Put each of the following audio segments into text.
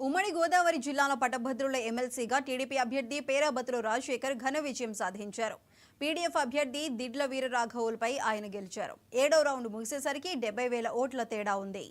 ఉమ్మడి గోదావరి జిల్లాలో పట్టభద్రుల ఎమ్మెల్సీగా టీడీపీ అభ్యర్థి పేరాబతుల రాజశేఖర్ ఘన విజయం సాధించారు. పీడీఎఫ్ అభ్యర్థి దిడ్ల వీరరాఘవులపై ఆయన గెలిచారు. 7వ రౌండ్ ముగిసేసరికి 70,000 ఓట్ల తేడా ఉంది.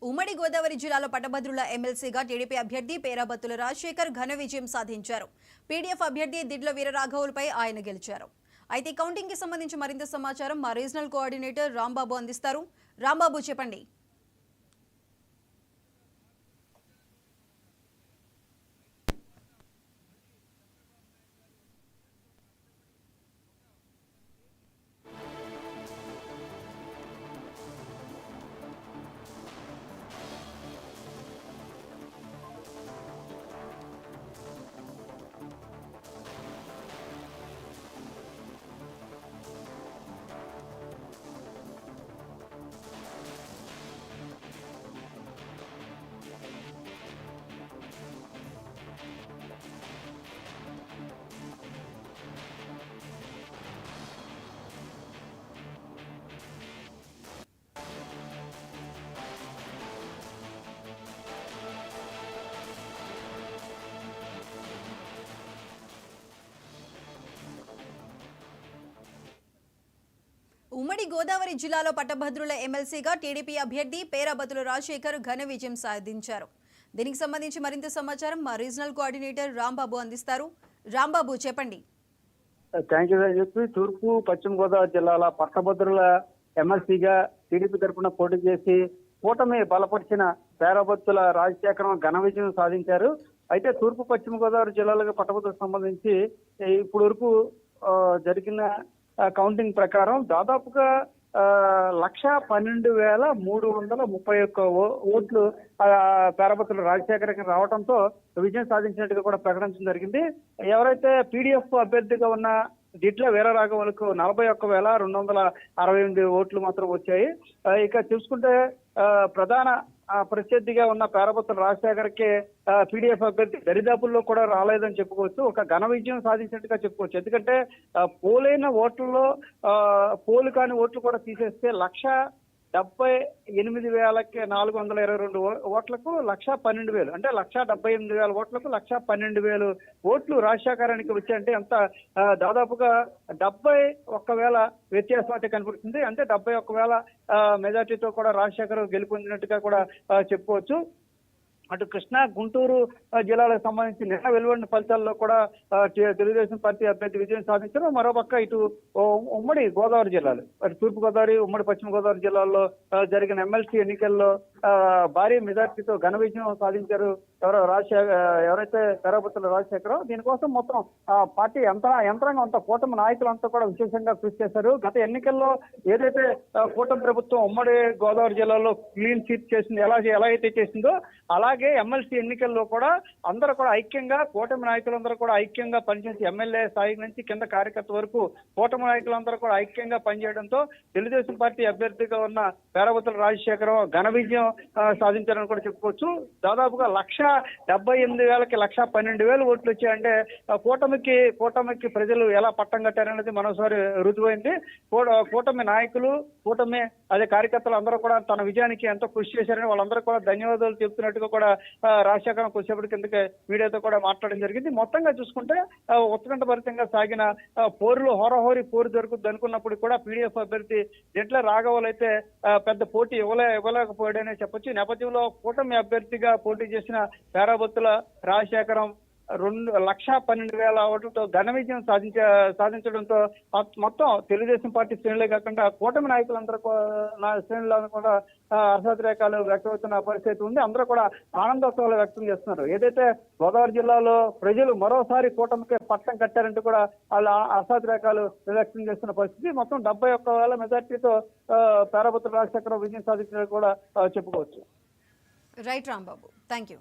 ఉమ్మడి గోదావరి జిల్లాలో పట్టభద్రుల ఎమ్మెల్సీగా టీడీపీ అభ్యర్థి పేరాబతుల రాజశేఖర్ ఘన విజయం సాధించారు. పీడీఎఫ్ అభ్యర్థి దిడ్ల వీరరాఘవులపై ఆయన గెలిచారు. అయితే కౌంటింగ్ కి సంబంధించి మరింత సమాచారం మా రీజనల్ కోఆర్డినేటర్ రాంబాబు అందిస్తారు. రాంబాబు, చెప్పండి. ఉమ్మడి గోదావరి జిల్లాలో పట్టభద్రుల ఎమ్మెల్సీగా టీడీపీ అభ్యర్థి పేరాబతుల రాజశేఖర్ ఘన విజయం సాధించారు. దీనికి సంబంధించి మరింత సమాచారం మా రీజనల్ కోఆర్డినేటర్ రాంబాబు అందిస్తారు. రాంబాబు, చెప్పండి. థ్యాంక్ యూ అని చెప్పి తూర్పు పశ్చిమ గోదావరి జిల్లాల పట్టభద్రుల ఎమ్మెల్సీగా టీడీపీ తరఫున పోటీ చేసి కూటమి బలపరిచిన పేరాబత్తుల రాజశేఖరం ఘన విజయం సాధించారు. అయితే తూర్పు పశ్చిమ గోదావరి జిల్లాలకు పట్టభద్రులకు సంబంధించి ఇప్పుడు వరకు జరిగిన కౌంటింగ్ ప్రకారం దాదాపుగా 1,12,331 ఓట్లు పేరాబత్తుల రాజశేఖర్కి రావడంతో విజయం సాధించినట్టుగా కూడా ప్రకటించడం జరిగింది. ఎవరైతే పీడీఎఫ్ అభ్యర్థిగా ఉన్న దిడ్ల వీరరాఘవులకు 41,268 ఓట్లు మాత్రం వచ్చాయి. ఇక చూసుకుంటే ప్రధాన ప్రత్యర్థిగా ఉన్న పేరాబత్తుల రాజశేఖర్కి పీడీఎఫ్ అభ్యర్థి దరిదాపుల్లో కూడా రాలేదని చెప్పుకోవచ్చు. ఒక ఘన విజయం సాధించినట్టుగా చెప్పుకోవచ్చు. ఎందుకంటే పోలైన ఓట్లలో పోలు కాని ఓట్లు కూడా తీసేస్తే 1,78,422 ఓట్లకు 1,12,000 అంటే 1,78,000 ఓట్లకు 1,12,000 ఓట్లు రాజశేఖరానికి వచ్చాయంటే ఎంత దాదాపుగా 71,000 వ్యత్యాసం అయితే కనపడుతుంది. అంటే 71,000 మెజార్టీతో కూడా రాజశేఖర్ గెలుపొందినట్టుగా కూడా చెప్పుకోవచ్చు. అటు కృష్ణా గుంటూరు జిల్లాలకు సంబంధించి నిన్న వెలువడిన ఫలితాల్లో కూడా తెలుగుదేశం పార్టీ అభ్యర్థి విజయం సాధించారు. మరోపక్క ఇటు ఉమ్మడి గోదావరి జిల్లాలు, అటు తూర్పు గోదావరి ఉమ్మడి పశ్చిమ గోదావరి జిల్లాల్లో జరిగిన ఎమ్మెల్సీ ఎన్నికల్లో భారీ మెజార్టీతో ఘన విజయం సాధించారు ఎవరైతే పేరాబత్తుల రాజశేఖర్. దీనికోసం మొత్తం పార్టీ యంత్రాంగం అంతా, కూటమి నాయకులంతా కూడా విశేషంగా కృషి చేశారు. గత ఎన్నికల్లో ఏదైతే కూటమి ప్రభుత్వం ఉమ్మడి గోదావరి జిల్లాలో క్లీన్ స్వీప్ చేసింది, ఎలా అయితే చేసిందో అలాగే ఎమ్మెల్సీ ఎన్నికల్లో కూడా అందరూ కూడా ఐక్యంగా, కూటమి నాయకులందరూ కూడా ఐక్యంగా పనిచేసి ఎమ్మెల్యే స్థాయి నుంచి కింద కార్యకర్త వరకు కూటమి నాయకులందరూ కూడా ఐక్యంగా పనిచేయడంతో తెలుగుదేశం పార్టీ అభ్యర్థిగా ఉన్న పేరాబత్తుల రాజశేఖర్ ఘన విజయం సాధించారని కూడా చెప్పుకోవచ్చు. దాదాపుగా 1,78,000కి 1,12,000 ఓట్లు వచ్చాయంటే కూటమికి ప్రజలు ఎలా పట్టం కట్టారనేది మరోసారి రుజువైంది. కూటమి నాయకులు, కూటమి అదే కార్యకర్తలు అందరూ కూడా తన విజయానికి ఎంతో కృషి చేశారని వాళ్ళందరూ కూడా ధన్యవాదాలు చెప్తున్నట్టుగా కూడా రాజశేఖరం కొద్దిసేపటి కిందకే మీడియాతో కూడా మాట్లాడడం జరిగింది. మొత్తంగా చూసుకుంటే ఉత్కంఠభరితంగా సాగిన పోరులో హోరాహోరీ పోరు జరుగుతుంది అనుకున్నప్పుడు కూడా పీడీఎఫ్ అభ్యర్థి దింట్ల రాఘవులు అయితే పెద్ద పోటీ ఇవ్వలేకపోయాడనే చెప్పొచ్చు. ఈ నేపథ్యంలో కూటమి అభ్యర్థిగా పోటీ చేసిన పేరాబత్తుల రాజశేఖరం 2,12,000 ఓట్లతో ఘన విజయం సాధించడంతో మొత్తం తెలుగుదేశం పార్టీ శ్రేణులే కాకుండా కూటమి నాయకులందరూ శ్రేణులను కూడా హర్షాతిరేకాలు వ్యక్తమవుతున్న పరిస్థితి ఉంది. అందరూ కూడా ఆనందోత్సవాలు వ్యక్తం చేస్తున్నారు. ఏదైతే గోదావరి జిల్లాలో ప్రజలు మరోసారి కూటమికి పట్టం కట్టారంటూ కూడా వాళ్ళ హర్షాతిరేకాలు వ్యక్తం చేస్తున్న పరిస్థితి. మొత్తం 71,000 మెజార్టీతో పేరాబత్తుల రాజశేఖరం విజయం సాధించినట్టు కూడా చెప్పుకోవచ్చు. Right Rambabu, thank you.